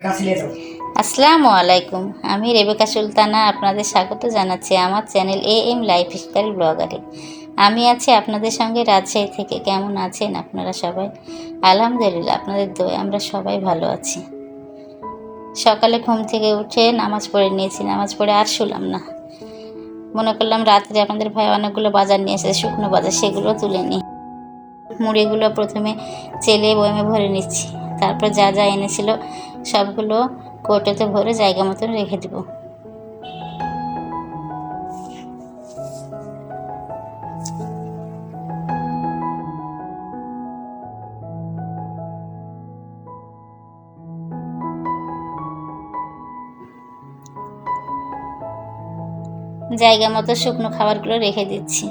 আসসালামু আলাইকুম। আমি রেবেকা সুলতানা আপনাদের স্বাগত জানাচ্ছি আমার চ্যানেল AM লাইফস্টাইল ব্লগারে। আমি আছি আপনাদের সঙ্গে রাজশাহী থেকে। কেমন আছেন আপনারা সবাই? আলহামদুলিল্লাহ, আপনাদের দোয়ায় আমরা সবাই ভালো আছি। সকালে ঘুম থেকে উঠে নামাজ পড়ে নিয়েছি, নামাজ পড়ে আর শুলাম না। মনে করলাম রাত্রে আপনাদের ভাই অনেকগুলো বাজার নিয়ে এসেছে, শুকনো বাজার, সেগুলো তুলে নিই। মুড়িগুলো প্রথমে চেলে বয়মে ভরে নিচ্ছি, তারপর যা যা এনেছিল সবগুলো কৌটোতে ভরে জায়গা মতন রেখে দেব। জায়গা মতো শুকনো খাবারগুলো রেখে দিচ্ছি।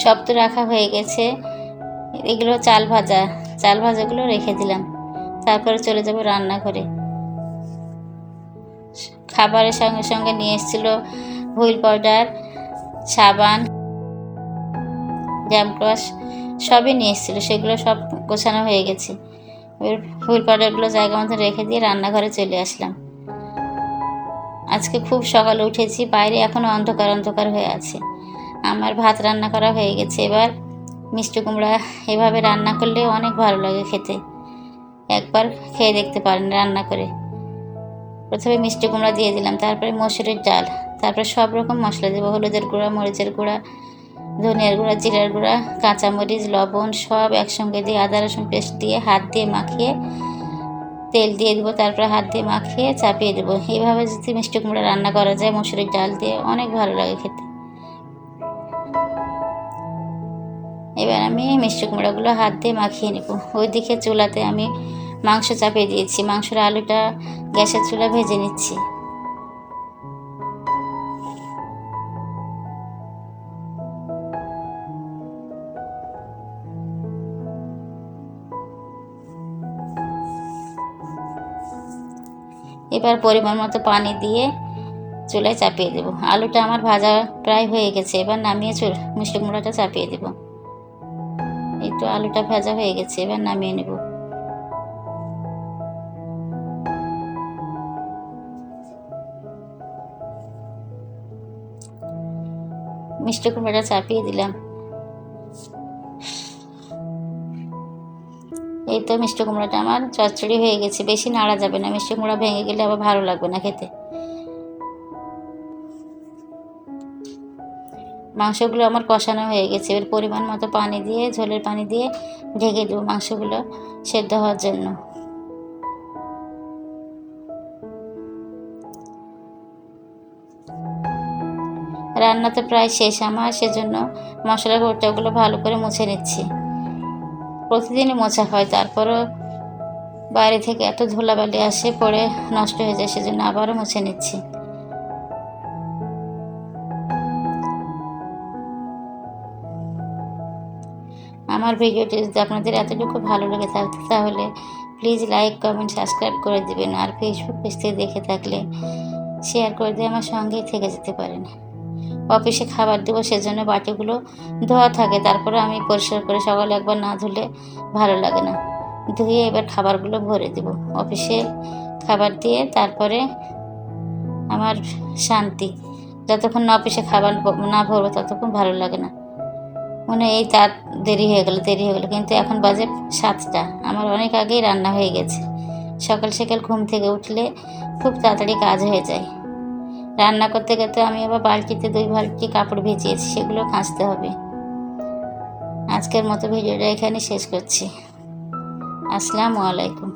সব তো রাখা হয়ে গেছে। এগুলো চাল ভাজাগুলো রেখে দিলাম। তারপরে চলে যাব রান্নাঘরে। খাবারের সঙ্গে সঙ্গে নিয়ে এসেছিলো হুইল পাউডার, সাবান, জ্যামক্রস সবই নিয়ে এসেছিলো। সেগুলো সব গোছানো হয়ে গেছে। হুইল পাউডারগুলো জায়গা মতো রেখে দিয়ে রান্নাঘরে চলে আসলাম। আজকে খুব সকালে উঠেছি, বাইরে এখনও অন্ধকার অন্ধকার হয়ে আছে। আমার ভাত রান্না করা হয়ে গেছে। এবার মিষ্টি কুমড়া এভাবে রান্না করলে অনেক ভালো লাগে খেতে। একবার খেয়ে দেখতে পারেন রান্না করে। প্রথমে মিষ্টি কুমড়া দিয়ে দিলাম, তারপরে মসুরের ডাল, তারপরে সব রকম মশলা দেবো। হলুদের গুঁড়া, মরিচের গুঁড়া, ধনিয়ার গুঁড়া, জিরার গুঁড়া, কাঁচামরিচ, লবণ সব একসঙ্গে দিয়ে আদা রসুন পেস্ট দিয়ে হাত দিয়ে মাখিয়ে তেল দিয়ে দেবো। তারপরে হাত দিয়ে মাখিয়ে চাপিয়ে দেবো। এইভাবে যদি মিষ্টি কুমড়া রান্না করা যায় মসুরের ডাল দিয়ে, অনেক ভালো লাগে খেতে। এবার আমি মিষ্টি কুমড়াগুলো হাত দিয়ে মাখিয়ে নেব। ওইদিকে চুলাতে আমি মাংস চাপিয়ে দিয়েছি। মাংসের আলুটা গ্যাসের চুলা ভেজে নিচ্ছি। এবার পরিমাণ মতো পানি দিয়ে চুলায় চাপিয়ে দেব। আলুটা আমার ভাজা প্রায় হয়ে গেছে। এবার নামিয়ে মিষ্টি কুমড়াটা চাপিয়ে দেব। এই তো আলুটা ভাজা হয়ে গেছে, এবার নামিয়ে নেব। মিষ্টি কুমড়াটা চাপিয়ে দিলাম। এই তো মিষ্টি কুমড়াটা আমার চচ্চড়ি হয়ে গেছে। বেশি নাড়া যাবে না, মিষ্টি কুমড়া ভেঙে গেলে আবার ভালো লাগবে না খেতে। মাংসগুলো আমার কষানো হয়ে গেছে। এবার পরিমাণ মতো পানি দিয়ে, ঝোলের পানি দিয়ে ঢেকে দেবো মাংসগুলো সেদ্ধ হওয়ার জন্য। রান্না তো প্রায় শেষ আমার, সেজন্য মশলার গুঁড়োগুলো ভালো করে মুছে নিচ্ছি। প্রতিদিনই মোছা হয়, তারপরও বাইরে থেকে এত ধুলাবালি আসে, পরে নষ্ট হয়ে যায়, সেজন্য আবারও মুছে নিচ্ছি। আমার ভিডিওটি যদি আপনাদের এতটুকু ভালো লেগে থাকতো তাহলে প্লিজ লাইক, কমেন্ট, সাবস্ক্রাইব করে দেবেন। আর ফেসবুক পেজ থেকে দেখে থাকলে শেয়ার করে দিয়ে আমার সঙ্গেই থেকে যেতে পারেন। অফিসে খাবার দেবো, সেজন্য বাটিগুলো ধোয়া থাকে, তারপরে আমি পরিষ্কার করে সকালে একবার না ধুলে ভালো লাগে না। ধুয়ে এবার খাবারগুলো ভরে দেবো। অফিসে খাবার দিয়ে তারপরে আমার শান্তি। যতক্ষণ না অফিসে খাবার না ভরবো ততক্ষণ ভালো লাগে না। মনে এই তার দেরি হয়ে গেল, কিন্তু এখন বাজে 7টা। আমার অনেক আগেই রান্না হয়ে গেছে। সকাল সকাল ঘুম থেকে উঠলে খুব তাড়াতাড়ি কাজ হয়ে যায়। রান্না করতে করতে আমি আবার বালতিতে 2 বালতি কাপড় ভিজিয়েছি, সেগুলো কাচতে হবে। আজকের মতো ভিডিওটা এখানে শেষ করছি। আসসালামু আলাইকুম।